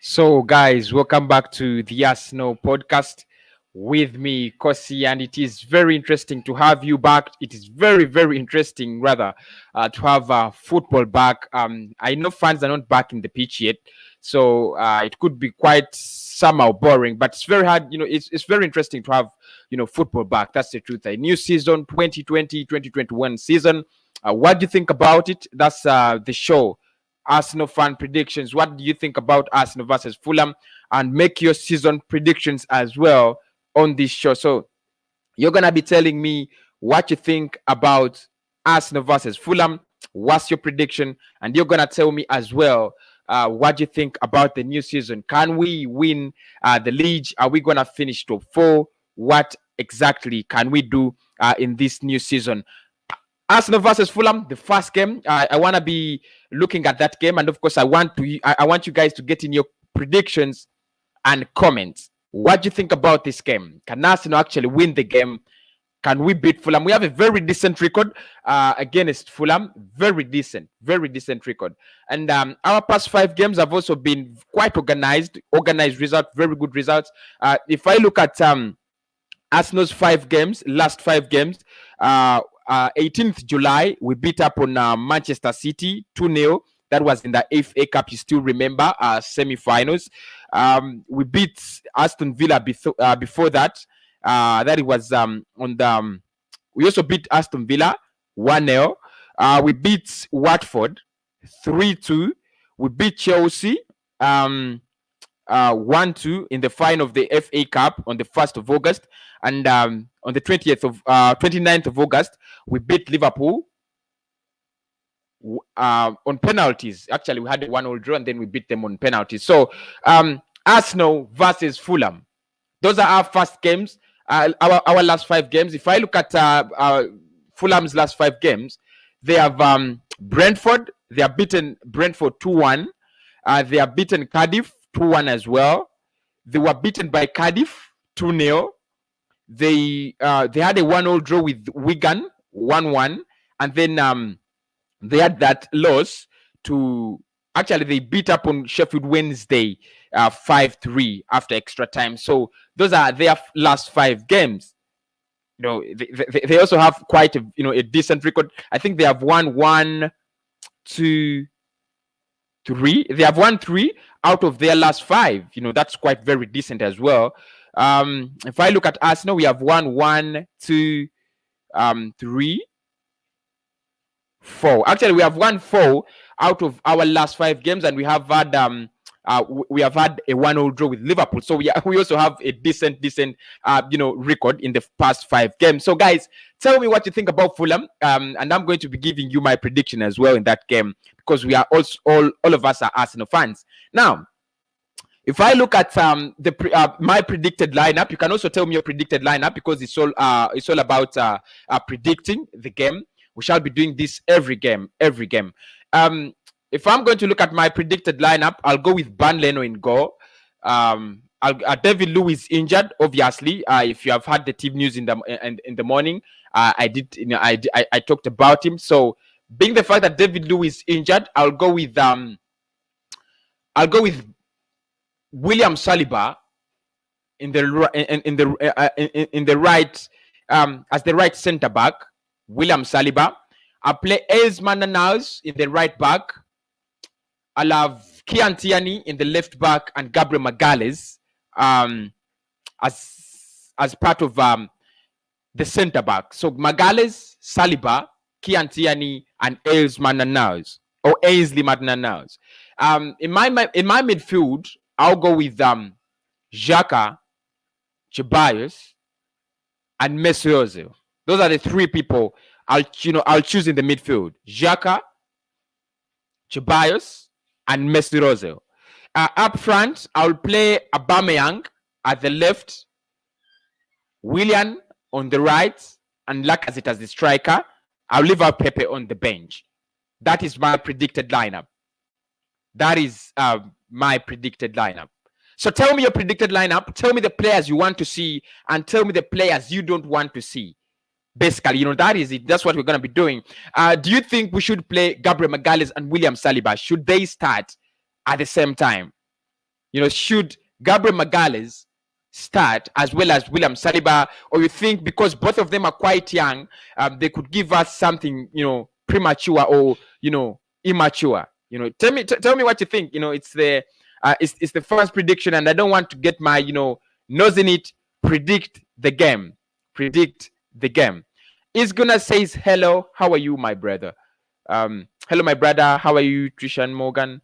So, guys, welcome back to the Arsenal podcast with me, Kosi, and it is very interesting to have you back. It is very, very interesting, rather, to have football back. I know fans are not back in the pitch yet, so it could be quite somehow boring, but it's very hard. It's very interesting to have football back. That's the truth. A new season, 2020-2021 season. What do you think about it? That's the show. Arsenal fan predictions. What do you think about Arsenal versus Fulham? And make your season predictions as well on this show. So you're gonna be telling me what you think about Arsenal versus Fulham. What's your prediction? And you're gonna tell me as well what you think about the new season. Can we win the league? Are we gonna finish top four? What exactly can we do in this new season? Arsenal versus Fulham, the first game. I want to be looking at that game, and of course, I want you guys to get in your predictions and comments. What do you think about this game? Can Arsenal actually win the game? Can we beat Fulham? We have a very decent record against Fulham. Very decent record. And our past 5 games have also been quite organized results, very good results. If I look at Arsenal's last 5 games, 18th July, we beat up on Manchester City 2-0. That was in the FA Cup, you still remember, semi-finals. We beat Aston Villa before that. That it was we also beat Aston Villa 1-0. We beat Watford 3-2. We beat Chelsea 1-2 in the final of the FA Cup on the 1st of August. And on the 29th of August, we beat Liverpool on penalties. Actually, we had a 1-1 draw, and then we beat them on penalties. So, Arsenal versus Fulham. Those are our first games. Our last 5 games. If I look at Fulham's last 5 games, they have Brentford. They have beaten Brentford 2-1. They have beaten Cardiff 2-1 as well. They were beaten by Cardiff 2-0. They had a 1-1 draw with Wigan 1-1, and then they had that loss to they beat up on Sheffield Wednesday 5-3 after extra time. So those are their last 5 games. They also have quite a decent record. I think they have won 1, 2, 3. They have won 3 out of their last 5. That's quite very decent as well. If I look at Arsenal, we have won 1, 2, 3, 4. Actually, we have won 4 out of our last 5 games, and we have had a 1-1 draw with Liverpool. So we also have a decent record in the past 5 games. So guys, tell me what you think about Fulham, and I'm going to be giving you my prediction as well in that game, because we are also all of us are Arsenal fans. Now, if I look at my predicted lineup, you can also tell me your predicted lineup, because it's all about predicting the game. We shall be doing this every game. If I'm going to look at my predicted lineup, I'll go with Leno in goal. David Luiz injured, obviously. If you have had the team news in the morning, I talked about him. So, being the fact that David Luiz injured, I'll go with William Saliba in the right as the right centre back. William Saliba. I'll play Eusman Naz in the right back. I'll have Kian Tierney in the left back and Gabriel Magalhaes as part of the centre back. So Magalhaes, Saliba, Kian Tierney, and Eusman Naz or Ainsley Maitland-Niles. In my midfield, I'll go with Xhaka, Ceballos, and Mesut Ozil. Those are the 3 people I'll choose in the midfield: Xhaka, Ceballos, and Mesut Ozil. Up front, I'll play Aubameyang at the left, Willian on the right, and Lacazette as the striker. I'll leave out Pepe on the bench. That is my predicted lineup. So tell me your predicted lineup. Tell me the players you want to see, and tell me the players you don't want to see. Basically, that is it. That's what we're going to be doing. Do you think we should play Gabriel Magalhaes and William Saliba? Should they start at the same time? should Gabriel Magalhaes start as well as William Saliba, or you think because both of them are quite young, they could give us something, premature or immature? Tell me what you think. It's the first prediction, and I don't want to get my nose in it. Predict the game. Isguna says hello. How are you, my brother? Hello, my brother. How are you, Trishan Morgan?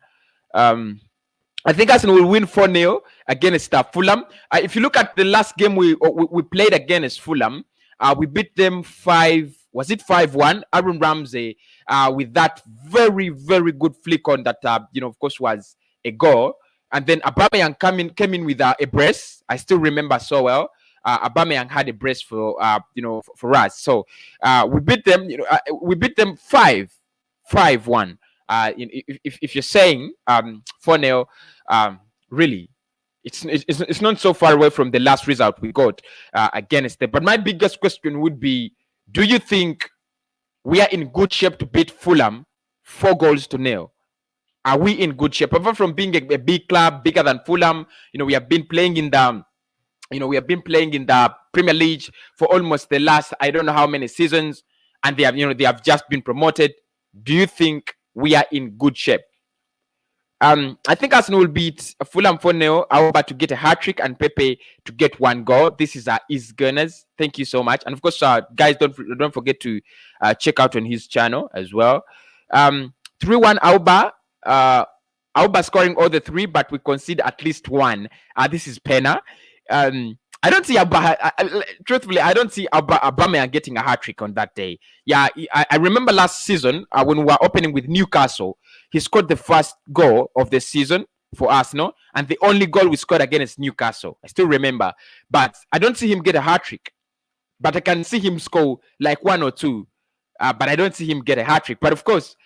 I think Arsenal will win 4-0 against Fulham. If you look at the last game we played against Fulham, we beat them 5-1. Aaron Ramsey with that very, very good flick on that, of course, was a goal. And then Aubameyang came in with a brace. I still remember so well. Aubameyang had a brace for for us. So we beat them. We beat them 5-1. If you're saying 4-0, really, it's not so far away from the last result we got against them. But my biggest question would be: do you think we are in good shape to beat Fulham 4-0? Are we in good shape? Apart from being a big club, bigger than Fulham, we have been playing in the Premier League for almost the last, I don't know how many seasons, and they have just been promoted. Do you think we are in good shape? I think Arsenal will beat Fulham 4-0. Auba to get a hat-trick and Pepe to get 1 goal. This is Is Gunners. Thank you so much. And of course, guys, don't forget to check out on his channel as well. 3-1 Auba. Auba scoring all the 3, but we concede at least 1. This is Pena. I don't see truthfully, I don't see Aubameyang getting a hat-trick on that day. Yeah, I remember last season when we were opening with Newcastle, he scored the first goal of the season for Arsenal, and the only goal we scored against Newcastle. I still remember, but I don't see him get a hat-trick. But I can see him score like 1 or 2. But I don't see him get a hat-trick. But of course,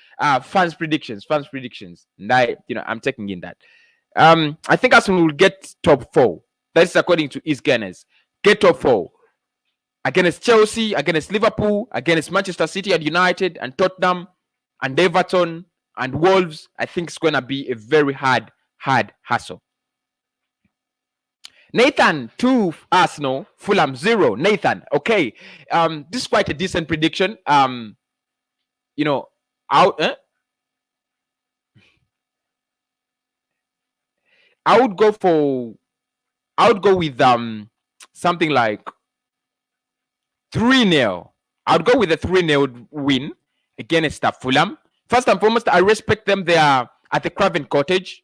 fans' predictions. And I'm taking in that. I think Arsenal will get top 4. That's according to East Gunners. Get top 4 against Chelsea, against Liverpool, against Manchester City and United and Tottenham and Everton and Wolves. I think it's going to be a very hard hassle. Nathan 2 Arsenal, Fulham 0. Nathan, okay. This is quite a decent prediction. I would go with something like 3-0. I would go with a 3-0 win against Fulham. First and foremost, I respect them. They are at the Craven Cottage.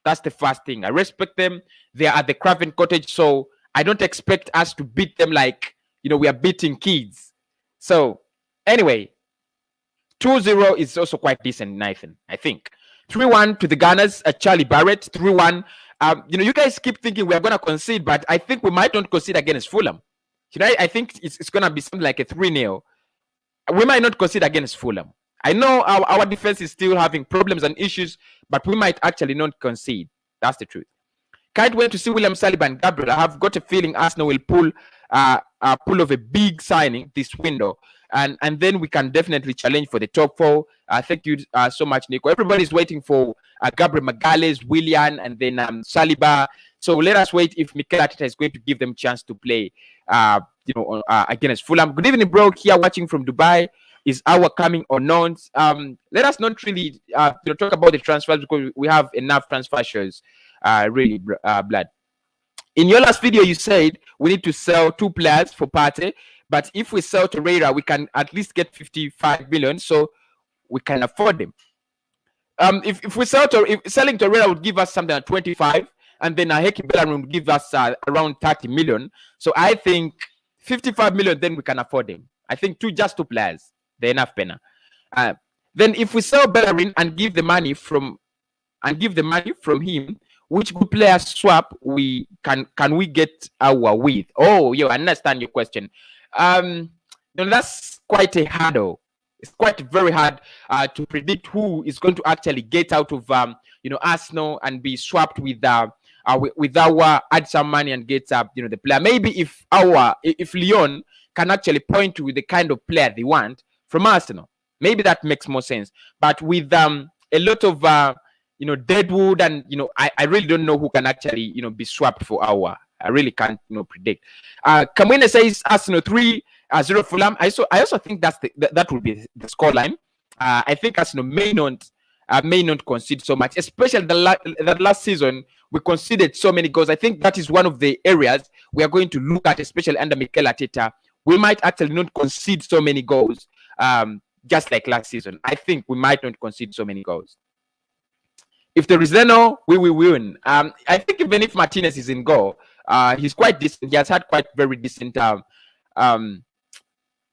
That's the first thing. I respect them. They are at the Craven Cottage, so I don't expect us to beat them like we are beating kids. So anyway, 2-0 is also quite decent, Nathan. I think 3-1 to the Gunners. Charlie Barrett 3-1. You guys keep thinking we are going to concede, but I think we might not concede against Fulham. I think it's going to be something like a 3-0. We might not concede against Fulham. I know our defense is still having problems and issues, but we might actually not concede. That's the truth. Can't wait to see William Saliba and Gabriel. I have got a feeling Arsenal will pull of a big signing this window. And then we can definitely challenge for the top 4. Thank you so much, Nico. Everybody's waiting for Gabriel Magalhaes, Willian, and then Saliba. So let us wait if Mikel Arteta is going to give them a chance to play, against Fulham. Good evening, bro. Here watching from Dubai. Is our coming unknown? Let us not really talk about the transfers because we have enough transfer shows. Really, Blood. In your last video, you said we need to sell 2 players for Partey. But if we sell Torreira, we can at least get 55 million, so we can afford them. If we selling Torreira would give us something at 25, and then Heki Bellerin would give us around 30 million. So I think 55 million, then we can afford them. I think just two players, they're enough, Pena. Then if we sell Bellerin and give the money from him, which good player swap can we get our with? Oh, I understand your question. That's quite a hurdle. It's quite very hard to predict who is going to actually get out of Arsenal and be swapped with our add some money and get the player. Maybe if Lyon can actually point to the kind of player they want from Arsenal, maybe that makes more sense. But with a lot of Deadwood, and I really don't know who can actually be swapped for our. I really can't predict. Kamwene says Arsenal 3-0 Fulham. I also think that will be the scoreline. I think Arsenal may not concede so much, especially that last season we conceded so many goals. I think that is one of the areas we are going to look at, especially under Mikel Arteta. We might actually not concede so many goals, just like last season. I think we might not concede so many goals. If there is Leno, we will win. I think even if Martinez is in goal, he's quite decent. He has had quite very decent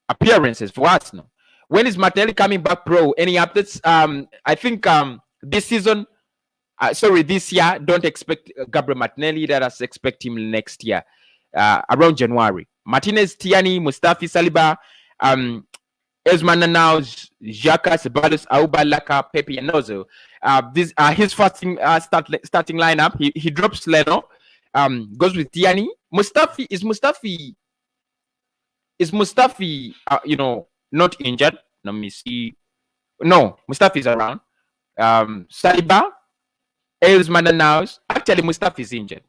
appearances for Arsenal. When is Martinelli coming back, bro? Any updates? I think this year, don't expect Gabriel Martinelli. Let us expect him next year, around January. Martinez, Tierney, Mustafi, Saliba, Esman now, Xhaka, Ceballos, Auba, Laka, Pepe, and Nozo. These are his first starting lineup. He drops Leno, goes with Tierney. Mustafi not injured. Let me see. No, Mustafi is around. Saliba, Elsman now. Actually, Mustafi is injured.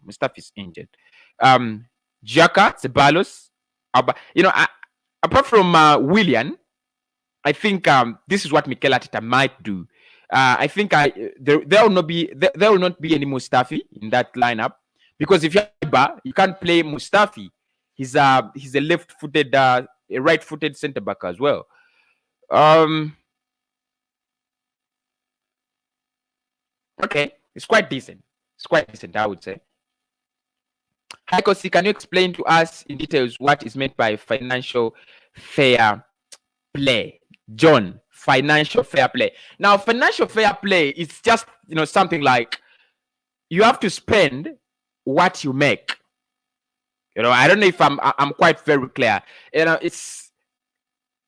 Xhaka, Ceballos, Auba. Apart from Willian, I think this is what Mikel Arteta might do. I think there will not be any Mustafi in that lineup, because if you can't play Mustafi. He's a left-footed, a right-footed centre back as well. Okay, it's quite decent. I would say. Hi, Kosi, can you explain to us in details what is meant by financial fair play? John, financial fair play. Now, financial fair play is just something like you have to spend what you make. I don't know if I'm quite very clear. It's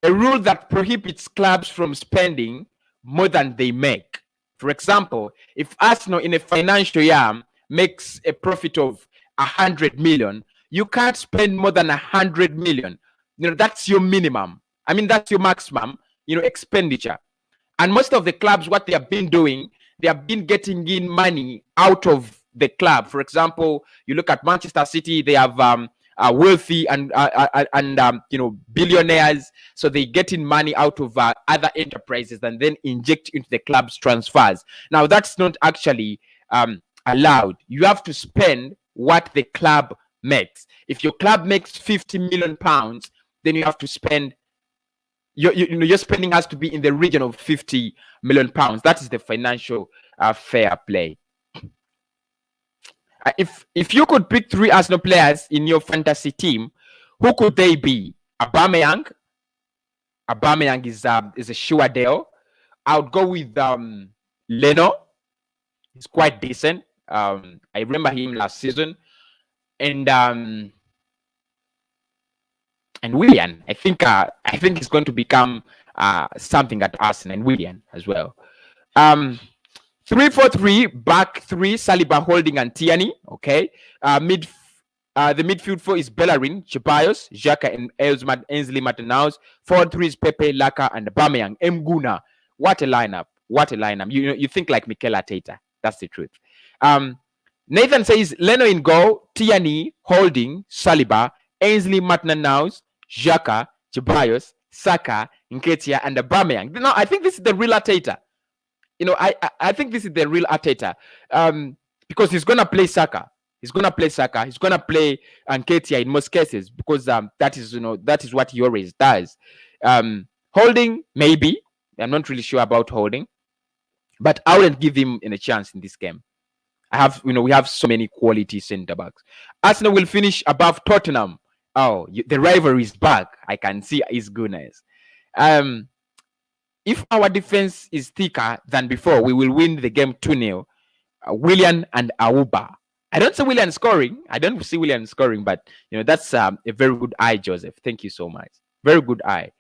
a rule that prohibits clubs from spending more than they make. For example, if Arsenal in a financial year makes a profit of 100 million, you can't spend more than 100 million. That's your minimum. I mean, that's your maximum, expenditure. And most of the clubs, what they have been doing, they have been getting in money out of the club. For example, you look at Manchester City, they have wealthy and billionaires, so they get in money out of other enterprises and then inject into the club's transfers. Now, that's not actually allowed. You have to spend what the club makes. If your club makes 50 million pounds, then you have to spend. Your spending has to be in the region of 50 million pounds. That is the financial fair play. If you could pick 3 Arsenal players in your fantasy team, who could they be? Aubameyang is a sure deal. I would go with Leno. He's quite decent. I remember him last season, and Willian. I think he's going to become something at Arsenal, and Willian as well. 3-4-3, back 3, Saliba, Holding, and Tierney. Okay. The midfield 4 is Bellerin, Ceballos, Xhaka, and Ainsley Maitland-Niles. 4-3 is Pepe, Laka, and Aubameyang. Mguna. What a lineup! You think like Mikel Arteta. That's the truth. Nathan says Leno in goal, Tierney, Holding, Saliba, Ainsley Maitland-Niles, Xhaka, Ceballos, Saka, Nketiah, and Aubameyang. No, I think this is the real Arteta. I think this is the real Arteta, because he's gonna play Saka. He's gonna play Nketiah in most cases, because that is what he always does. Holding, maybe. I'm not really sure about Holding, but I wouldn't give him a chance in this game. We have so many quality centre backs. Arsenal will finish above Tottenham. Oh, the rivalry is back. I can see his goodness. If our defense is thicker than before, we will win the game 2-0. Willian and Auba. I don't see Willian scoring. But that's a very good eye, Joseph. Thank you so much. Very good eye.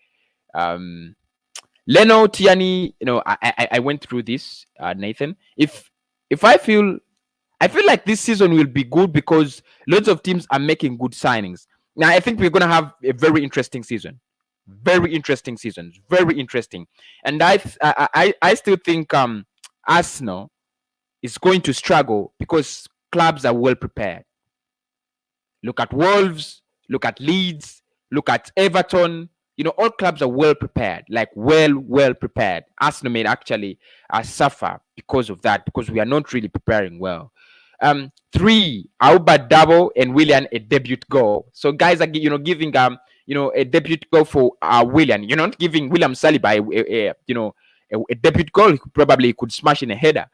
Leno, Tierney. I went through this, Nathan. If I feel like this season will be good because lots of teams are making good signings. Now I think we're gonna have a very interesting season. Very interesting. And I still think Arsenal is going to struggle because clubs are well prepared. Look at Wolves, look at Leeds, look at Everton. All clubs are well prepared, like well prepared. Arsenal may actually suffer because of that, because we are not really preparing well. 3, Auba double and Willian a debut goal. So guys are giving a debut goal for Willian. You're not giving William Saliba a debut goal. He probably could smash in a header.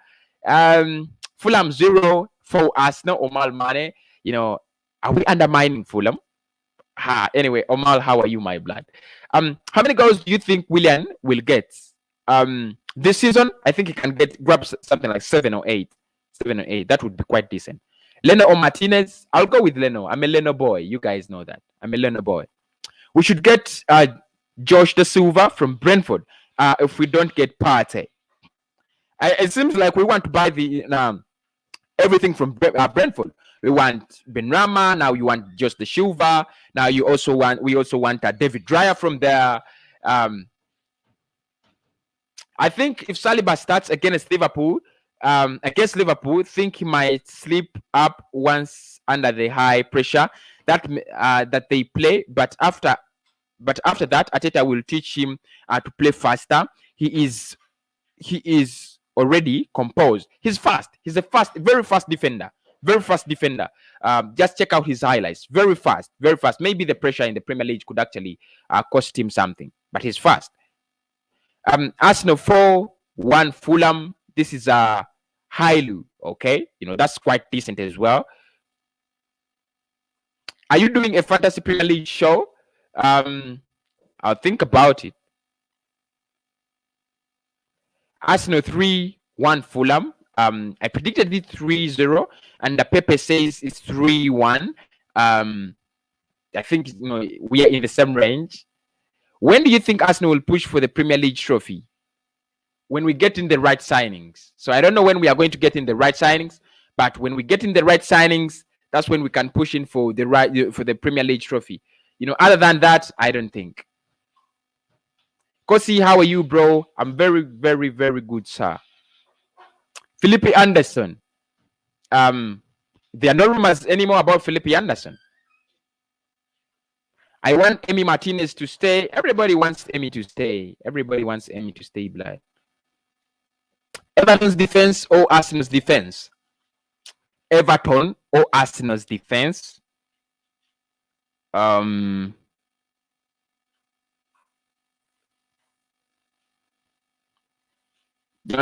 Fulham 0 for Arsenal. Omar Mane. Are we undermining Fulham? Anyway, Omar, how are you, my blood? How many goals do you think Willian will get? This season, I think he can grab something like 7 or 8. 7 or 8. That would be quite decent. Leno or Martinez? I'll go with Leno. I'm a Leno boy. You guys know that. I'm a Leno boy. We should get Josh De Silva from Brentford if we don't get Partey. It seems like we want to buy everything from Brentford. We want Benrahma. Now you want Josh De Silva. Now we also want David Raya from there. I think if Saliba starts against Liverpool, think he might slip up once under the high pressure that they play. But after that, Arteta will teach him to play faster. He is already composed. He's fast. He's a very fast defender. Very fast defender. Just check out his highlights. Very fast. Very fast. Maybe the pressure in the Premier League could actually cost him something. But he's fast. Arsenal 4-1 Fulham. This is a Hailu. Okay. That's quite decent as well. Are you doing a fantasy Premier League show? I'll think about it. Arsenal 3-1 Fulham. I predicted it 3-0, and the Pepe says it's 3-1. I think we are in the same range. When do you think Arsenal will push for the Premier League trophy? When we get in the right signings. So I don't know when we are going to get in the right signings, but when we get in the right signings, that's when we can push in for the Premier League trophy. Other than that, I don't think. Kosi, how are you, bro? I'm very, very, very good, sir. Felipe Anderson. There are no rumors anymore about Felipe Anderson. I want Emi Martinez to stay. Everybody wants Emi to stay. Everybody wants Emi to stay, blood. Everton's defense or Arsenal's defense? Everton or Arsenal's defense? The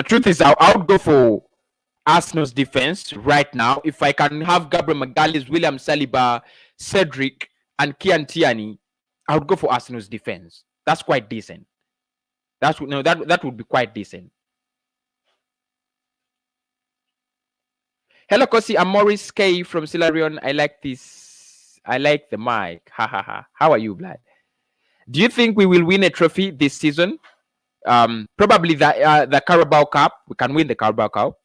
truth is, I would go for Arsenal's defense right now. If I can have Gabriel Magalhaes, William Saliba, Cedric, and Kian Tierney, I would go for Arsenal's defense. That's quite decent. That would be quite decent. Hello, Kosi. I'm Maurice K from Silarion. I like this. I like the mic. Ha ha ha. How are you, blood? Do you think we will win a trophy this season? Probably the Carabao Cup. We can win the Carabao Cup.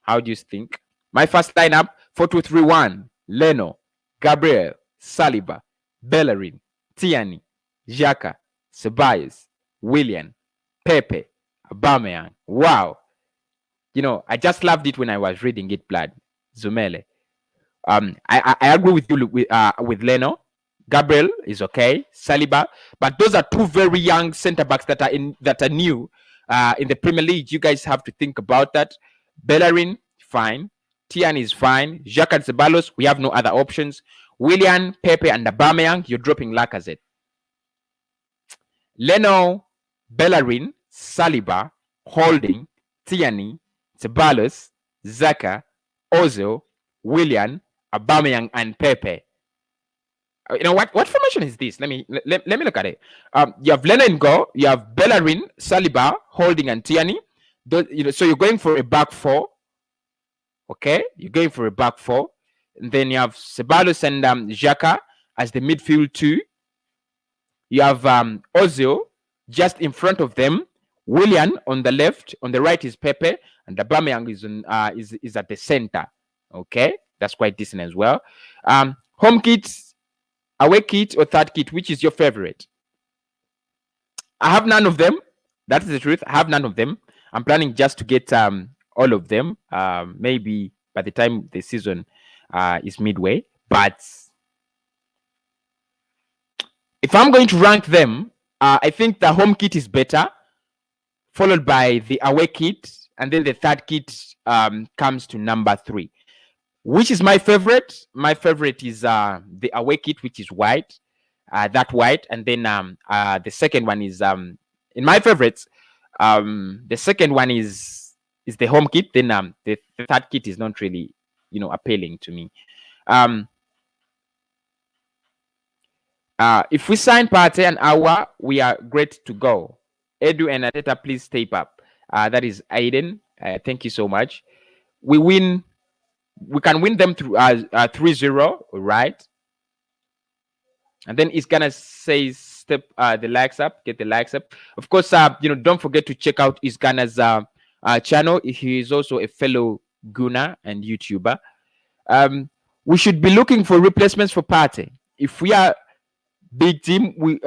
How do you think? My first lineup: 4-2-3-1. Leno, Gabriel, Saliba, Bellerin, Tierney, Xhaka, Ceballos, Willian, Pepe, Aubameyang. Wow. I just loved it when I was reading it, blood. Zumele. I agree with you with Leno. Gabriel is okay. Saliba, but those are two very young centre backs that are new in the Premier League. You guys have to think about that. Bellerin, fine. Tierney is fine. Xhaka and Ceballos, we have no other options. Willian, Pepe, and Aubameyang, you're dropping Lacazette. Leno, Bellerin, Saliba, Holding, Tierney, Ceballos, Xhaka, Ozil, Willian, Aubameyang, and Pepe. What formation is this? Let me look at it. You have Leno in goal. You have Bellerin, Saliba, Holding, and Tierney. So you're going for a back four. Okay, you're going for a back four. And then you have Ceballos and Xhaka as the midfield two. You have Ozil just in front of them. Willian on the left. On the right is Pepe, and Aubameyang is at the center. Okay, that's quite decent as well. Home kit, away kit, or third kit, which is your favorite? I have none of them. That is the truth. I have none of them. I'm planning just to get all of them. Maybe by the time the season is midway. But if I'm going to rank them, I think the home kit is better, followed by the away kit, and then the third kit comes to number 3. Which is my favorite? My favorite is the away kit, which is white, that white, and then the second one is in my favorites. The second one is the home kit. Then the third kit is not really appealing to me. If we sign Partey an hour, we are great to go. Edu and Ateta, please tape up. That is Aiden. Thank you so much. We can win them through 3-0, right? And then it's gonna say step the likes up, get the likes up. Of course, don't forget to check out Isgana's channel. He is also a fellow Guna and YouTuber. We should be looking for replacements for Partey. If we are big team, we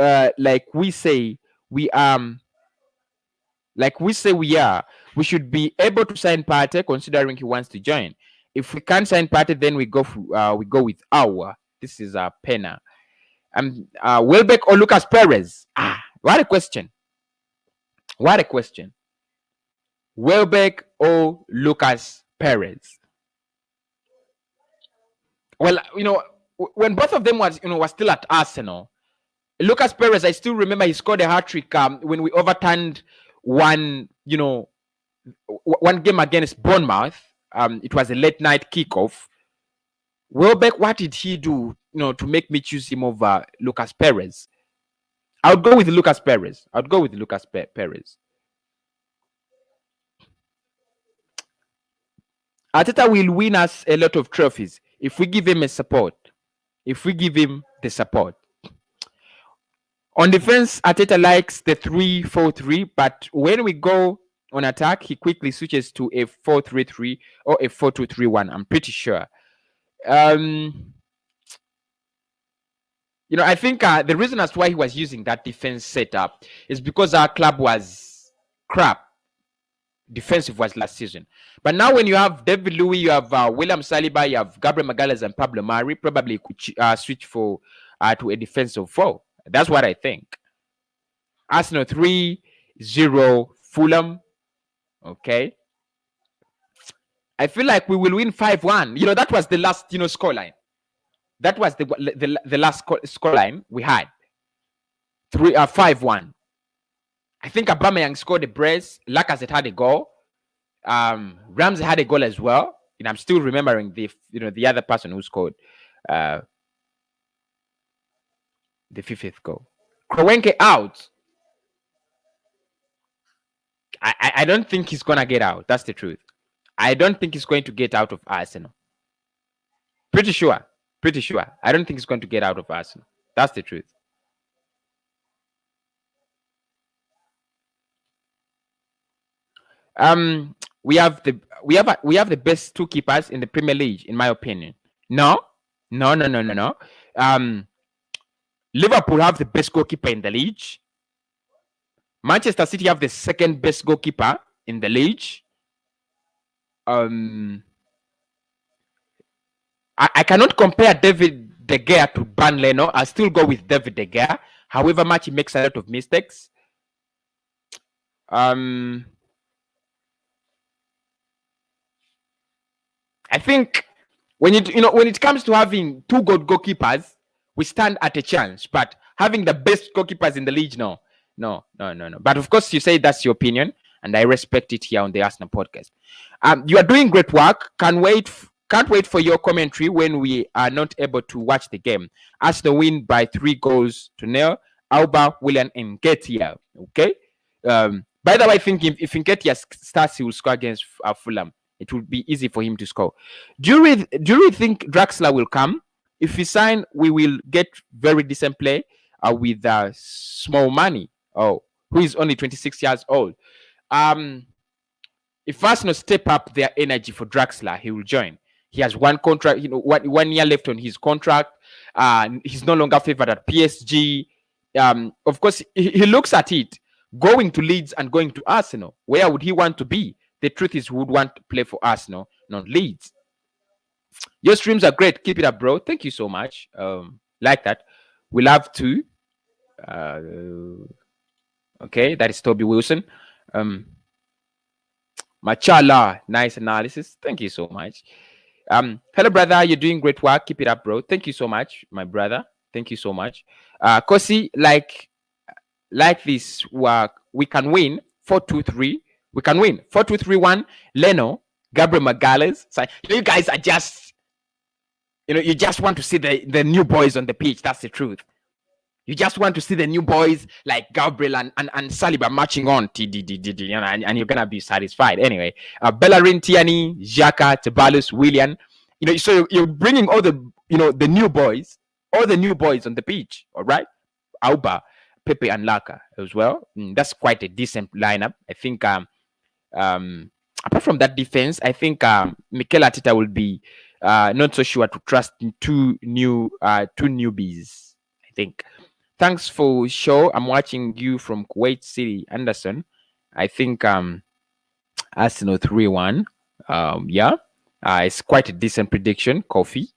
we should be able to sign Partey, considering he wants to join. If we can't sign Partey, then we go with our. This is Pena. Welbeck or Lucas Perez? What a question. What a question. Welbeck or Lucas Perez? Well, when both of them was still at Arsenal, Lucas Perez, I still remember he scored a hat-trick when we overturned one game against Bournemouth. It was a late night kickoff. Welbeck, what did he do, to make me choose him over Lucas Perez? I would go with Lucas Perez. Perez. Arteta will win us a lot of trophies if we give him the support. On defense, Arteta likes the 3-4-3, but when we go on attack, he quickly switches to a 4-3-3 or a 4-2-3-1. I'm pretty sure. I think the reason as to why he was using that defense setup is because our club was crap. Defensive was last season. But now when you have David Luiz, you have William Saliba, you have Gabriel Magalhaes and Pablo Mari, probably could switch to a defensive 4. That's what I think. Arsenal 3-0 Fulham. Okay. I feel like we will win 5-1. That was the last scoreline. That was the last scoreline we had. 5-1. I think Aubameyang scored a brace. Lacazette had a goal. Ramsey had a goal as well. And I'm still remembering the other person who scored the 5th goal. Kroenke out. I don't think he's gonna get out. That's the truth. I don't think he's going to get out of Arsenal. Pretty sure. I don't think he's going to get out of Arsenal. That's the truth. We have the best 2 keepers in the Premier League, in my opinion. No. Liverpool have the best goalkeeper in the league. Manchester City have the second best goalkeeper in the league. I cannot compare David De Gea to Burnley. No, I still go with David De Gea. However much he makes a lot of mistakes. I think when it comes to having 2 good goalkeepers, we stand at a chance. But having the best goalkeepers in the league, no. But of course, you say that's your opinion, and I respect it here on the Arsenal podcast. You are doing great work. Can't wait for your commentary when we are not able to watch the game. Arsenal win by 3-0. Auba, Willian, and Nketiah. Okay. By the way, I think if Nketiah starts, he will score against Fulham. It will be easy for him to score. Do you think Draxler will come? If we sign, we will get very decent play with small money. Who is only 26 years old. If Arsenal step up their energy for Draxler, he will join. He has one contract, 1 year left on his contract. He's no longer favored at PSG. Of course, he looks at it, going to Leeds and going to Arsenal. Where would he want to be? the truth is, who would want to play for Arsenal, not Leeds. Your streams are great. Keep it up, bro. Thank you so much. Like that. We'll have to. Okay, that is Toby Wilson. Machala, nice analysis. Thank you so much. Hello, brother. You're doing great work. Keep it up, bro. Thank you so much, my brother. Thank you so much. Kosi, like this work, we can win 4-2-3. We can win 4-2-3-1. Leno, Gabriel Magalhaes. So, you guys are just, you just want to see the new boys on the pitch. That's the truth. You just want to see the new boys like Gabriel and Saliba marching on, and you're gonna be satisfied. Anyway, Bellerin, Tierney, Xhaka, Ceballos, Willian. So you're bringing all the the new boys, all the new boys on the pitch. All right, Auba, Pepe, and Laka as well. That's quite a decent lineup. I think. Apart from that defense, I think Mikel Arteta will be not so sure to trust two newbies. I think. Thanks for show. I'm watching you from Kuwait City, Anderson. I think Arsenal 3-1. Yeah. It's quite a decent prediction, Kofi.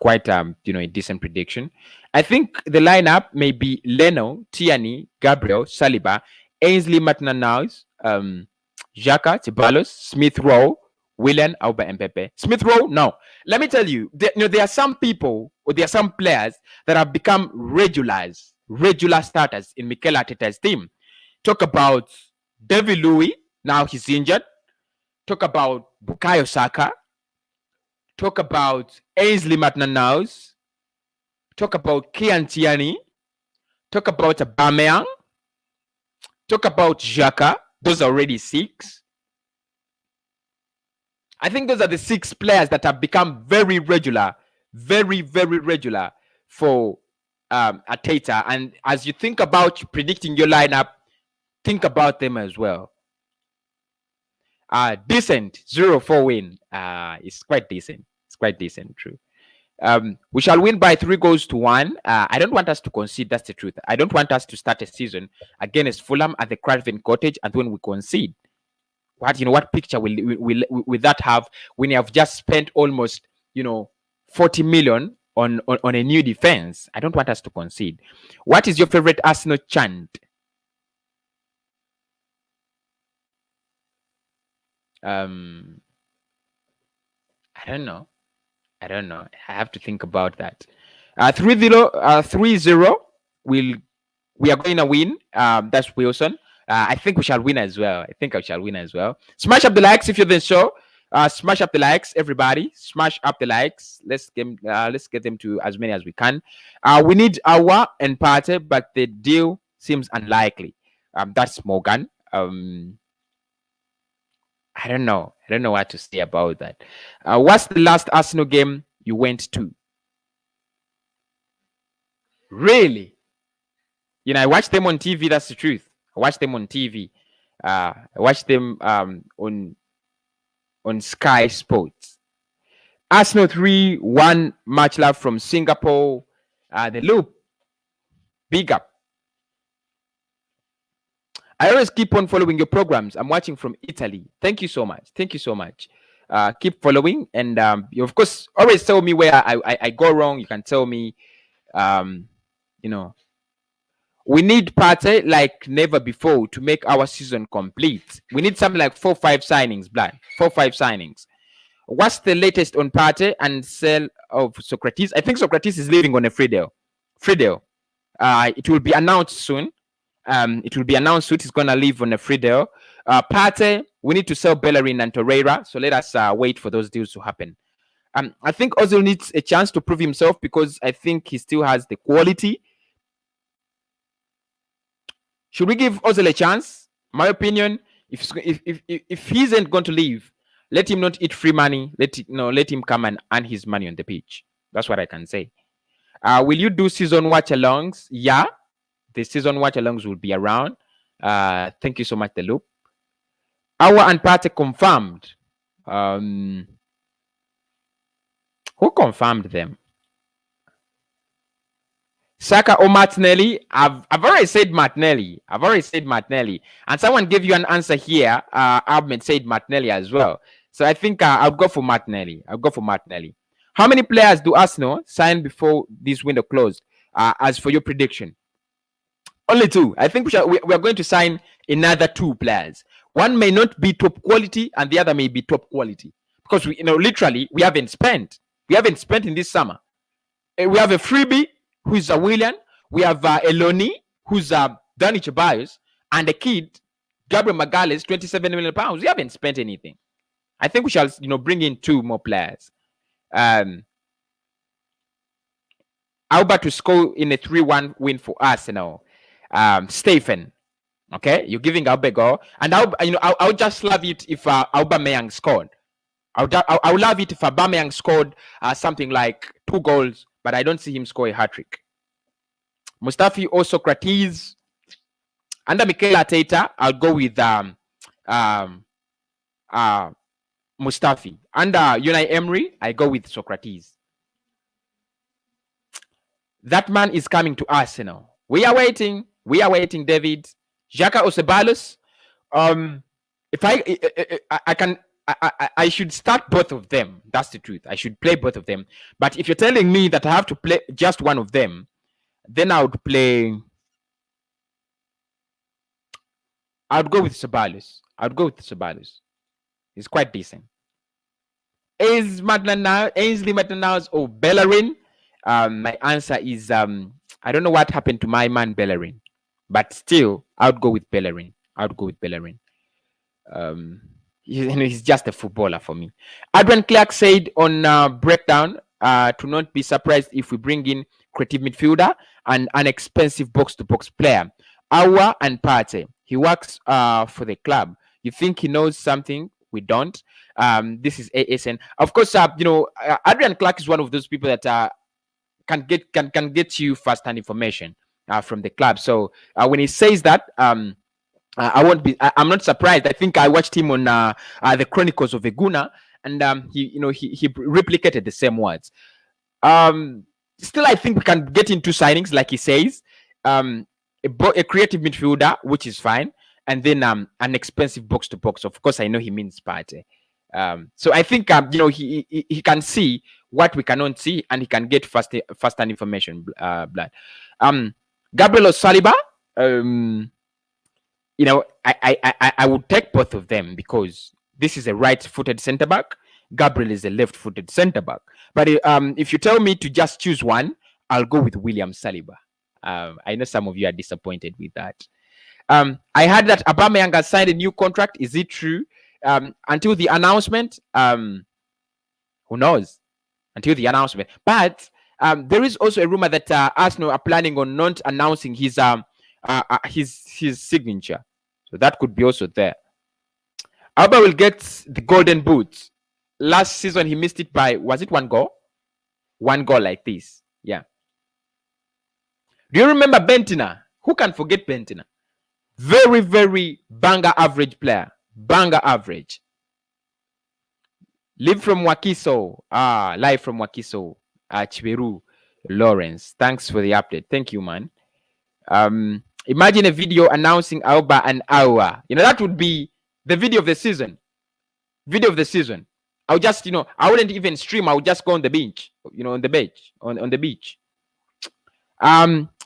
Quite a decent prediction. I think the lineup may be Leno, Tierney, Gabriel, Saliba, Ainsley Maitland-Niles, Xhaka, Ceballos, Smith Rowe, Willian, Auba, and Pepe. Smith Rowe, no. Let me tell you, there are some people or there are some players that have become regular starters in Mikel Arteta's team. Talk about David Louis, now he's injured. Talk about Bukayo Saka. Talk about Ainsley Maitland-Niles. Talk about Kian Tierney. Talk about Aubameyang. Talk about Xhaka. Those are already 6. I think those are the 6 players that have become very regular, very, very regular for Arteta. And as you think about predicting your lineup, think about them as well. Decent 0-4 win. It's quite decent. It's quite decent, true. We shall win by 3-1. I don't want us to concede. That's the truth. I don't want us to start a season against Fulham at the Craven Cottage, and when we concede, what picture will that have when you have just spent almost 40 million on a new defense? I don't want us to concede. What is your favorite Arsenal chant? I don't know. I have to think about that. 3-0. We are going to win. That's Wilson. I think we shall win as well. Smash up the likes if you're the show. Smash up the likes, everybody. Smash up the likes. Let's get them to as many as we can. We need Awa and Partey, but the deal seems unlikely. That's Morgan. I don't know what to say about that. What's the last Arsenal game you went to? Really? I watched them on TV. That's the truth. I watched them on TV. I watched them on Sky Sports. Arsenal 3-1. Much love from Singapore. The Loop. Big up. I always keep on following your programs. I'm watching from Italy. Thank you so much. Keep following. And you, of course, always tell me where I go wrong. You can tell me, we need Partey like never before to make our season complete. We need something like 4-5 signings, Black. 4-5 signings. What's the latest on Partey and sell of Socrates? I think Socrates is living on a free deal. It will be announced soon. He's going to live on a free deal. Partey, we need to sell Bellerin and Torreira. So let us wait for those deals to happen. I think Ozil needs a chance to prove himself because I think he still has the quality. Should we give Ozil a chance? My opinion, if he isn't going to leave, let him not eat free money. Let him come and earn his money on the pitch. That's what I can say. Will you do season watch-alongs? Yeah, the season watch-alongs will be around. Thank you so much, The Loop. Awa and Partey confirmed. Who confirmed them? Saka or Martinelli? I've already said Martinelli. And someone gave you an answer here. Ahmed said Martinelli as well. So I think I'll go for Martinelli. How many players do Arsenal sign before this window closed? As for your prediction, only 2. I think we are going to sign another 2 players. One may not be top quality, and the other may be top quality, because literally we haven't spent. In this summer. We have a freebie who's a Willian. We have a Loni who's a Danny Ceballos, and a kid, Gabriel Magalhaes, 27 million pounds. We haven't spent anything. I think we shall, bring in 2 more players. Auba to score in a 3-1 win for Arsenal. Stephen, okay, you're giving Auba a go, and I'll just love it if Aubameyang scored. I would love it if Aubameyang scored something like 2 goals, but I don't see him score a hat-trick. Mustafi or Socrates. Under Mikel Arteta, I'll go with Mustafi. Under Unai Emery, I go with Socrates. That man is coming to Arsenal. We are waiting, David. Xhaka or Ceballos. If I should start both of them. That's the truth. I should play both of them. But if you're telling me that I have to play just one of them, then I would go with Ceballos. He's quite decent. Is Ainsley Maitland-Niles or Bellerin? My answer is I don't know what happened to my man Bellerin, but still I would go with Bellerin. He's just a footballer for me. Adrian Clark said on breakdown to not be surprised if we bring in creative midfielder and an expensive box-to-box player. Awa and Partey. He works for the club. You think he knows something we don't? This is ASN. Of course, Adrian Clark is one of those people that can get you first-hand information from the club. So when he says that, I'm not surprised. I think I watched him on the Chronicles of Eguna, and he replicated the same words. Still, I think we can get into signings, like he says, a creative midfielder, which is fine, and then an expensive box to box. Of course, I know he means Partey. So I think he can see what we cannot see, and he can get first-hand information. Blood. Gabriel or Saliba. I would take both of them because this is a right-footed centre back. Gabriel is a left-footed centre back. But if you tell me to just choose one, I'll go with William Saliba. I know some of you are disappointed with that. I heard that Aubameyang has signed a new contract. Is it true? Until the announcement, who knows? Until the announcement. But there is also a rumor that Arsenal are planning on not announcing his signature. So that could be also there. Auba will get the golden boot. Last season, he missed it by, was it 1 goal? 1 goal like this. Yeah. Do you remember Bentina? Who can forget Bentina? Very, very banger average player. Banger average. Live from Wakiso. Live from Wakiso. Chiberu. Lawrence. Thanks for the update. Thank you, man. Imagine a video announcing Auba and Awa. That would be the video of the season. I'll just, I wouldn't even stream. I would just go on the beach, on the beach.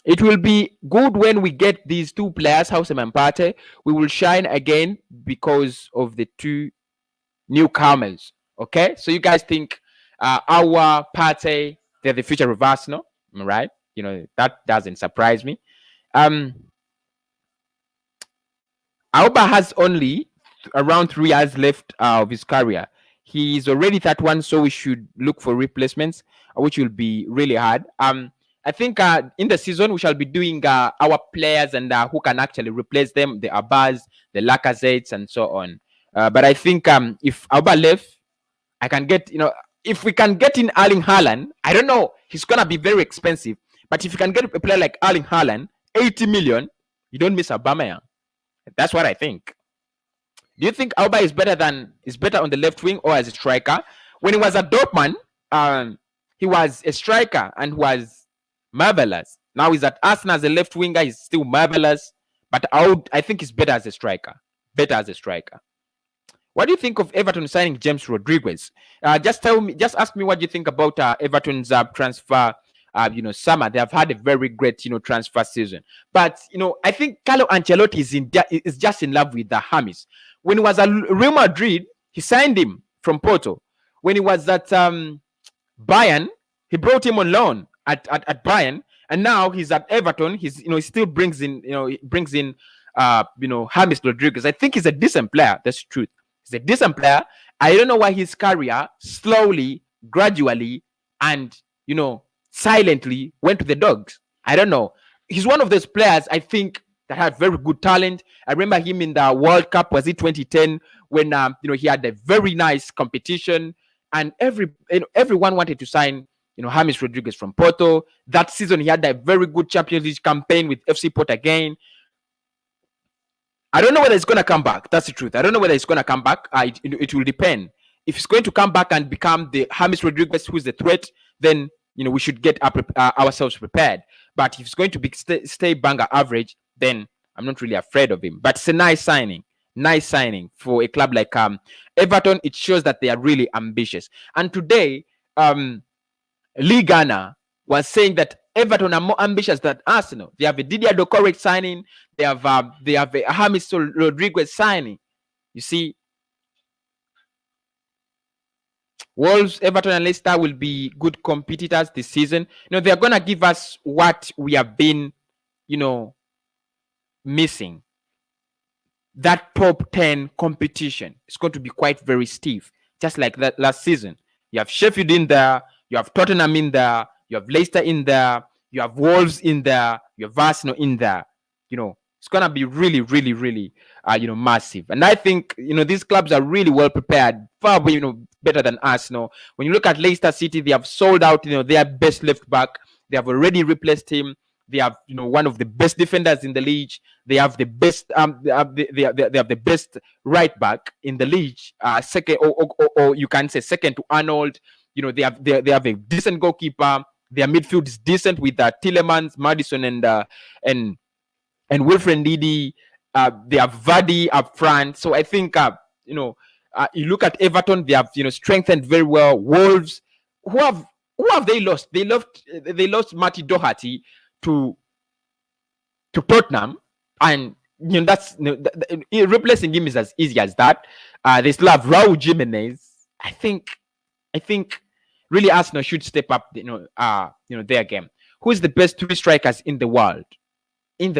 It will be good when we get these 2 players, Houssem and Partey. We will shine again because of the 2 newcomers. Okay, so you guys think our Partey, they're the future of Arsenal, right? That doesn't surprise me. Auba has only around 3 years left of his career. He is already 31, so we should look for replacements, which will be really hard. I think in the season we shall be doing our players and who can actually replace them, the Abbas, the Lacazettes, and so on. But I think if Auba left, I can get, if we can get in Erling Haaland, I don't know, he's gonna be very expensive. But if you can get a player like Erling Haaland, 80 million, you don't miss Aubameyang. That's what I think. Do you think Auba is better on the left wing or as a striker? When he was at Dortmund, he was a striker and was marvelous. Now he's at Arsenal as a left winger. He's still marvelous, but I think he's better as a striker. Better as a striker. What do you think of Everton signing James Rodriguez? Just ask me what you think about Everton's transfer. Summer. They have had a very great, transfer season. But I think Carlo Ancelotti is just in love with the James. When he was at Real Madrid, he signed him from Porto. When he was at Bayern, he brought him on loan at Bayern, and now he's at Everton. He still brings in James Rodriguez. I think he's a decent player. That's the truth. He's a decent player. I don't know why his career slowly, gradually, and silently went to the dogs. I don't know. He's one of those players I think that had very good talent. I remember him in the World Cup, was it 2010, when he had a very nice competition, and everyone wanted to sign James Rodriguez from Porto. That season he had a very good Champions League campaign with FC Porto again. I don't know whether it's going to come back. That's the truth. I don't know whether it's going to come back. It will depend. If it's going to come back and become the James Rodriguez who's the threat, then we should get ourselves prepared. But if it's going to be stay banger average, then I'm not really afraid of him. But it's a nice signing for a club like Everton. It shows that they are really ambitious. And today, Lee Garner was saying that Everton are more ambitious than Arsenal. They have a Didier Doucouré signing. They have a James Rodriguez signing. You see, Wolves, Everton, and Leicester will be good competitors this season. They're gonna give us what we have been, missing. That top 10 competition is going to be quite very stiff, just like that last season. You have Sheffield in there, you have Tottenham in there, you have Leicester in there, you have Wolves in there, you have Arsenal in there. It's gonna be really, really, really, massive. And I think these clubs are really well prepared, far better than Arsenal. When you look at Leicester City, they have sold out their best left back. They have already replaced him. They have one of the best defenders in the league. They have the best they have the best right back in the league. Second, or you can say second to Arnold. They have a decent goalkeeper. Their midfield is decent with Tielemans, Maddison, and Wilfred Ndidi. They have Vardy up front. So I think you look at Everton. They have strengthened very well. Wolves, who have they lost? They lost Matty Doherty to Tottenham, and that's replacing him is as easy as that. They still have Raul Jimenez. I think really Arsenal should step up their game. Who is the best 3 strikers in the world? You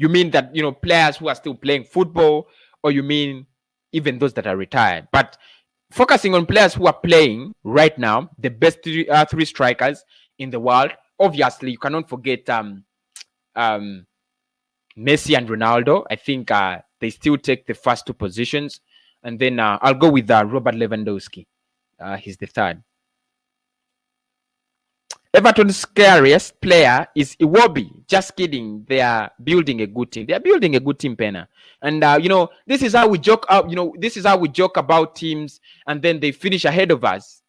mean that players who are still playing football, or you mean even those that are retired? But focusing on players who are playing right now, the best 3 strikers in the world. Obviously, you cannot forget Messi and Ronaldo. I think they still take the first 2 positions. And then I'll go with Robert Lewandowski. He's the third. Everton's scariest player is Iwobi. Just kidding. They are building a good team. Pena. And this is how we joke out. This is how we joke about teams, and then they finish ahead of us.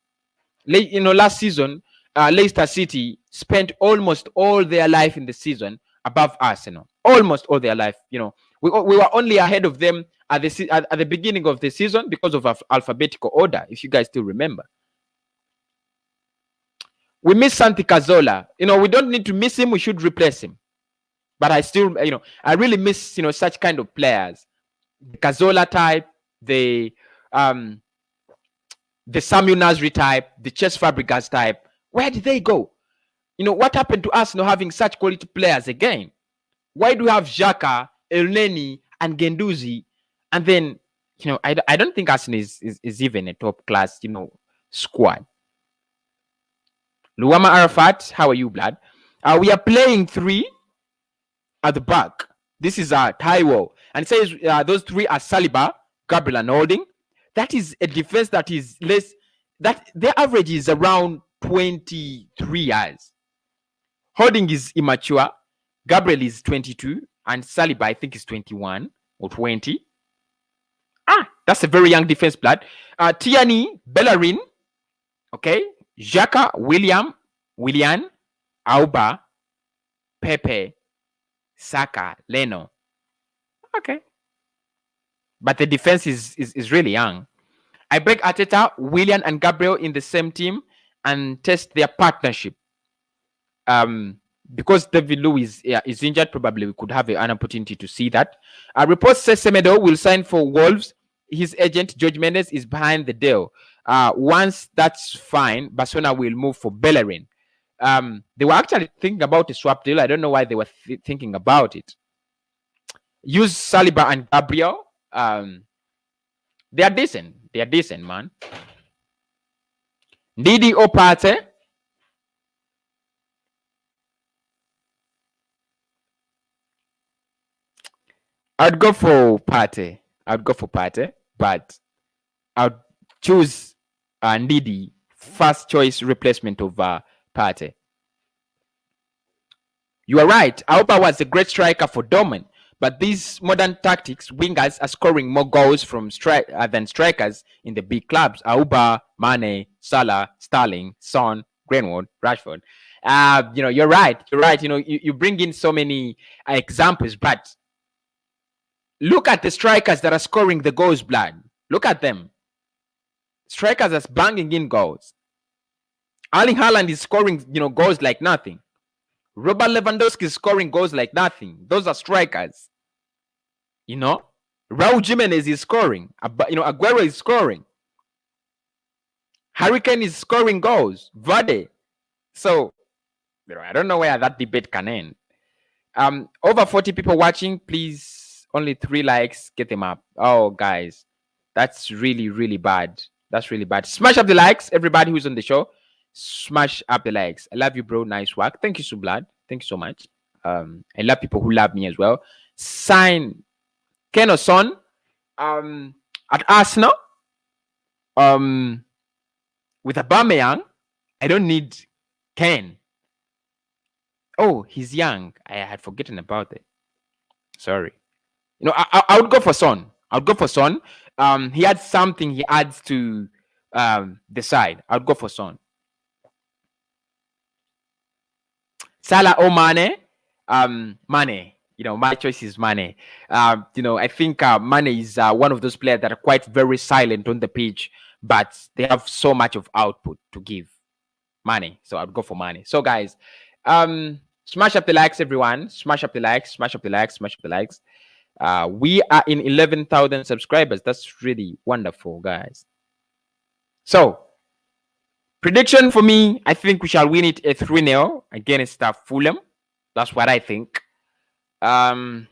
Last season, Leicester City spent almost all their life in the season above Arsenal. Almost all their life. We were only ahead of them at the beginning of the season because of alphabetical order. If you guys still remember. We miss Santi Cazorla. We don't need to miss him. We should replace him. But I still, I really miss, such kind of players. The Cazorla type, the Samuel Nasri type, the Cesc Fabregas type. Where did they go? What happened to us not having such quality players again? Why do we have Xhaka, Elneny, and Guendouzi? And then, I don't think Arsenal is even a top class, squad. Luama Arafat, how are you, blood? We are playing 3 at the back. This is Taiwo. And it says those 3 are Saliba, Gabriel, and Holding. That is a defense that is less. That their average is around 23 years. Holding is immature. Gabriel is 22. And Saliba, I think, is 21 or 20. That's a very young defense, blood. Tierney, Bellerin. Okay. Xhaka, William, Willian, Auba, Pepe, Saka, Leno. Okay. But the defense is really young. I beg Arteta, Willian, and Gabriel in the same team and test their partnership. Because David Luiz is injured, probably we could have an opportunity to see that. Reports say Semedo will sign for Wolves. His agent, George Mendes, is behind the deal. Once that's fine, Barcelona will move for Bellerin. They were actually thinking about a swap deal. I don't know why they were thinking about it. Use Saliba and Gabriel. They are decent. They are decent, man. Ndidi Opate. I'd go for Partey. But I'd choose Ndidi first choice replacement of Partey. You are right. Auba was a great striker for Dortmund, but these modern tactics, wingers are scoring more goals from than strikers in the big clubs. Auba, Mane, Salah, Sterling, Son, Greenwood, Rashford. You're right. You're right. You bring in so many examples, but look at the strikers that are scoring the goals, blood. Look at them. Strikers are banging in goals. Erling Haaland is scoring, goals like nothing. Robert Lewandowski is scoring goals like nothing. Those are strikers. Raul Jimenez is scoring. Aguero is scoring. Harry Kane is scoring goals. Vardy. So, I don't know where that debate can end. Over 40 people watching. Please, only 3 likes. Get them up. Oh, guys, that's really, really bad. That's really bad. Smash up the likes, everybody who's on the show. Smash up the likes. I love you, bro. Nice work. Thank you, Sublad. Thank you so much. I love people who love me as well. Sign Ken or Son at Arsenal with Aubameyang. I don't need Ken. Oh, he's young. I had forgotten about it. Sorry. I would go for Son. I would go for Son. He had something he adds to the side. I would go for Son. Salah or Mane? Mane. My choice is Mane. I think Mane is one of those players that are quite very silent on the pitch, but they have so much of output to give. Mane. So I'd go for Mane. So guys, smash up the likes, everyone. Smash up the likes. Smash up the likes. Smash up the likes. We are in 11,000 subscribers. That's really wonderful, guys. So, prediction for me, I think we shall win it a 3-0 against Fulham. That's what I think. 3-0.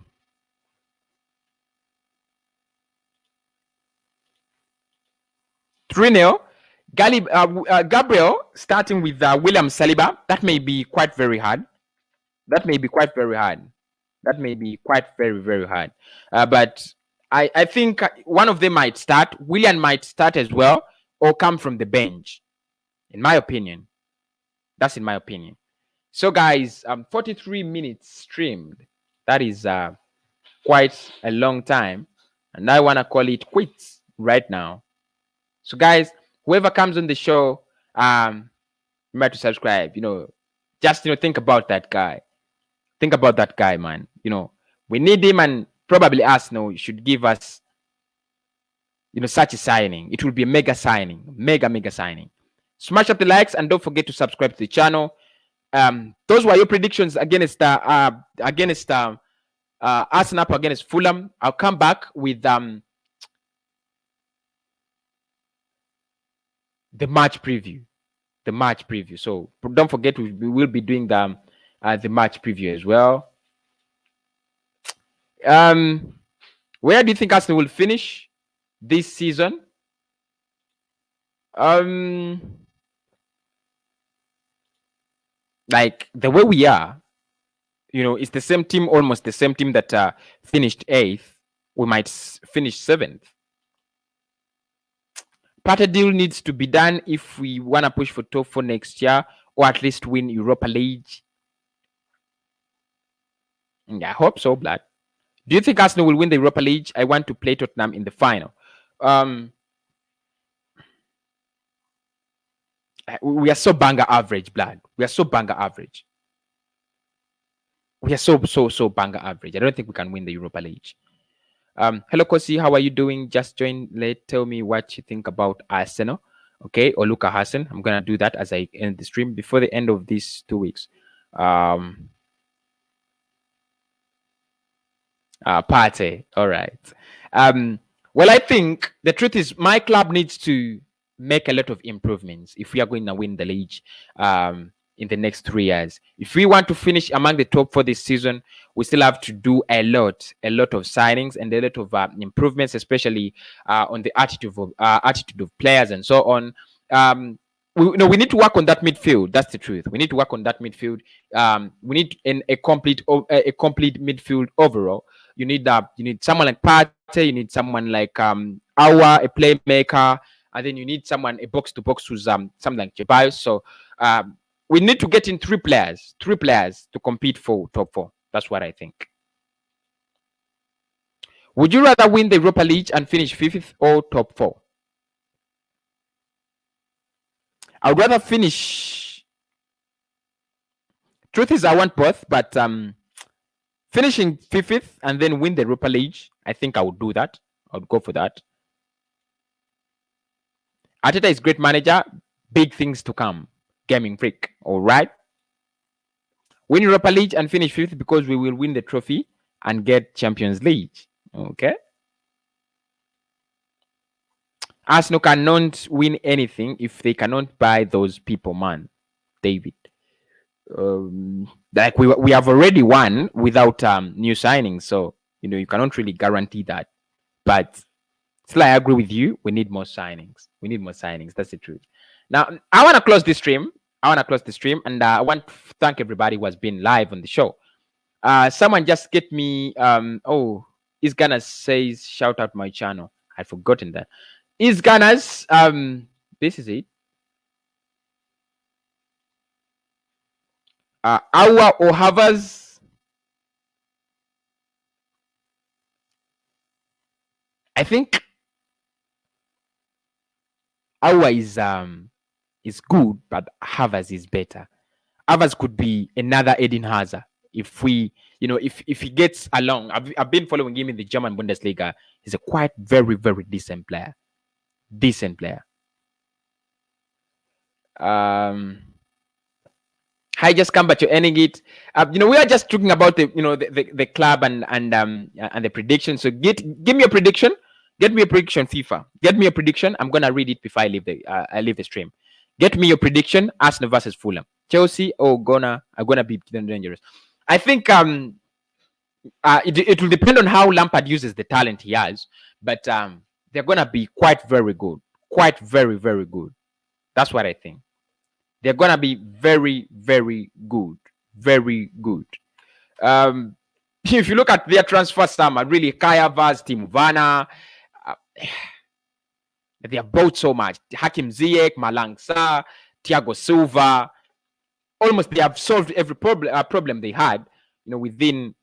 Gabriel starting with William Saliba. That may be quite very hard. That may be quite very, very hard. But I think one of them might start. William might start as well or come from the bench. In my opinion. That's in my opinion. So, guys, 43 minutes streamed. That is quite a long time. And I want to call it quits right now. So, guys, whoever comes on the show, remember to subscribe. Just, think about that guy. Think about that guy, man. We need him, and probably Arsenal should give us, such a signing. It will be a mega signing. Mega signing. Smash up the likes and don't forget to subscribe to the channel. Those were your predictions against Arsenal against Fulham. I'll come back with the match preview. So don't forget we will be doing the match preview as well. Where do you think Arsenal will finish this season? Like the way we are, it's the same team, almost the same team that finished 8th. We might finish 7th. Partey deal needs to be done if we want to push for top 4 next year, or at least win Europa League. Yeah, I hope so, Black. Do you think Arsenal will win the Europa League? I want to play Tottenham in the final. I We are so banger average, blood. We are so banger average. We are so banger average. I don't think we can win the Europa League. Hello, Kosi. How are you doing? Just join late. Tell me what you think about Arsenal. Okay, or Luka Hassan. I'm gonna do that as I end the stream before the end of these 2 weeks. Party. All right. Well, I think the truth is my club needs to make a lot of improvements if we are going to win the league in the next 3 years. If we want to finish among the top 4 this season, we still have to do a lot of signings and a lot of improvements, especially on the attitude of players and so on. We need to work on that midfield. That's the truth. We need to work on that midfield. We need a complete midfield overall. You need someone like Partey. You need someone like Awa, a playmaker, and then you need someone a box to box who's something like Ceballos. So we need to get in three players to compete for top 4. That's what I think. Would you rather win the Europa League and finish 5th or top 4? I would rather finish. Truth is, I want both, but finishing 5th and then win the Europa League, I think I would do that. I would go for that. Arteta is great manager. Big things to come. Gaming freak. All right. Win Europa League and finish 5th because we will win the trophy and get Champions League. Okay. Arsenal cannot win anything if they cannot buy those people, man. David. Like we have already won without new signings, so you cannot really guarantee that. But still, I agree with you. We need more signings. That's the truth. Now, I want to close the stream. And I want to thank everybody who has been live on the show. Someone just get me. Is Gunners says shout out my channel. I'd forgotten that. Is Gunners. This is it. Awa or Havers. I think Awa is good, but Havers is better. Havers could be another Eden Hazard if we, if he gets along. I've been following him in the German Bundesliga. He's a quite very, very decent player. Hi, just come back to ending it. We are just talking about the club and the prediction. So give me a prediction. Get me a prediction, FIFA. Get me a prediction. I'm gonna read it before I leave the stream. Get me your prediction. Arsenal versus Fulham. Chelsea are gonna be dangerous. I think it will depend on how Lampard uses the talent he has, but they're gonna be quite very good. Quite very, very good. That's what I think. They're gonna be very, very good. Very good. If you look at their transfer summer, really Kaya Vaz, Tim Werner, they are both so much. Hakim Ziyech, Malang Sarr, Thiago Silva. Almost they have solved every problem they had, within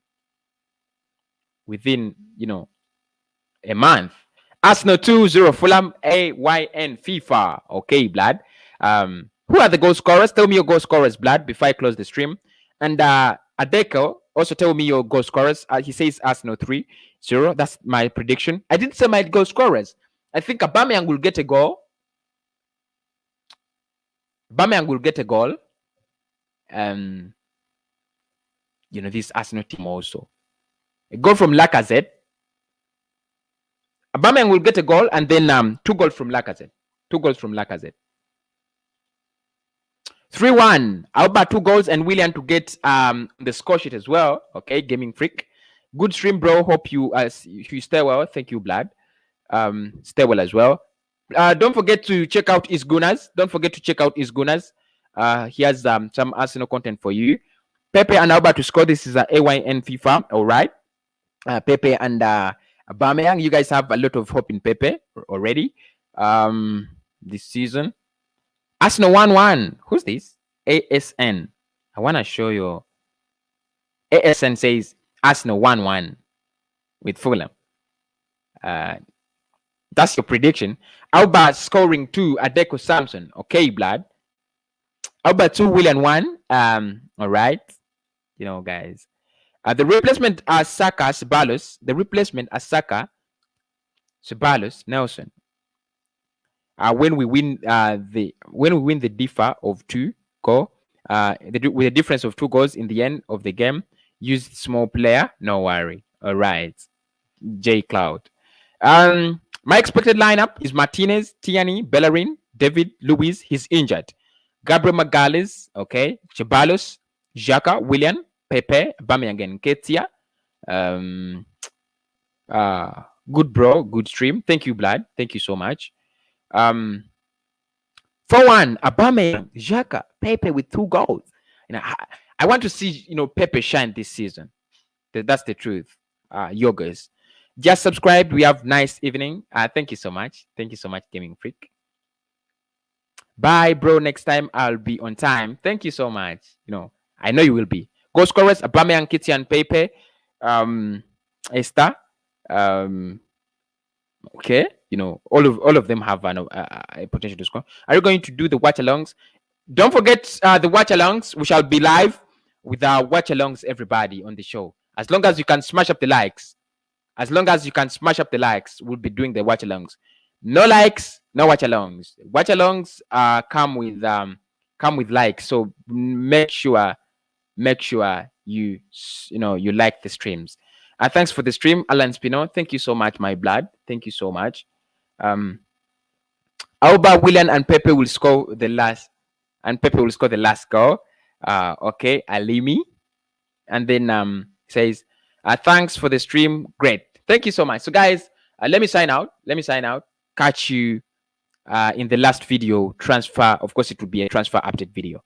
a month. Arsenal 2-0 Fulham AYN FIFA. Okay, blood. Who are the goal scorers? Tell me your goal scorers, blood, before I close the stream. And Adeko, also tell me your goal scorers. He says Arsenal 3-0. That's my prediction. I didn't say my goal scorers. I think Aubameyang will get a goal. This Arsenal team also. A goal from Lacazette. Aubameyang will get a goal, and then 2 goals from Lacazette. 3-1. Alba 2 goals, and William to get the score sheet as well. Okay, Gaming Freak. Good stream, bro. Hope you stay well. Thank you, Blood. Stay well as well. Don't forget to check out his Gunners. He has some Arsenal content for you. Pepe and Alba to score. This is an AYN FIFA. All right. Pepe and Aubameyang. You guys have a lot of hope in Pepe already. This season. Arsenal 1-1. Who's this? ASN. I want to show you. ASN says Arsenal 1-1 with Fulham. That's your prediction. Alba scoring 2. Adeko Samson. Okay, blood. How about 2 Willian 1? All right. Guys. The replacement are Saka, Ceballos. The replacement are Saka, Ceballos, Nelson. When we win the differ of 2 goal, with a difference of 2 goals in the end of the game, use small player. No worry. All right. J Cloud. My expected lineup is Martinez, Tierney, Bellerin, David, Luiz. He's injured. Gabriel Magalhaes, okay. Ceballos, Xhaka, Willian, Pepe, Aubameyang, Ketia. Good bro, good stream. Thank you, Blood. Thank you so much. 4-1, Aubameyang, Xhaka, Pepe with 2 goals. I want to see Pepe shine this season. That's the truth. Yogas. Just subscribe. We have nice evening. Thank you so much. Thank you so much, Gaming Freak. Bye, bro. Next time I'll be on time. Thank you so much. I know you will be. Goal scorers: Aubameyang, Kitty, and Pepe. Esther. Okay. All of them have a potential to score. Are you going to do the watch-alongs? Don't forget the watch-alongs. We shall be live with our watch-alongs, everybody, on the show. As long as you can smash up the likes. We'll be doing the watch-alongs. No likes, no watch-alongs. Watch-alongs come with likes. So make sure you like the streams. Thanks for the stream, Alan Spino. Thank you so much, my blood. Thank you so much. Auba, Willian, and Pepe will score the last. Goal. Okay, Alimi. And then says, thanks for the stream. Great. Thank you so much. So guys, let me sign out. Catch you in the last video transfer. Of course, it will be a transfer update video.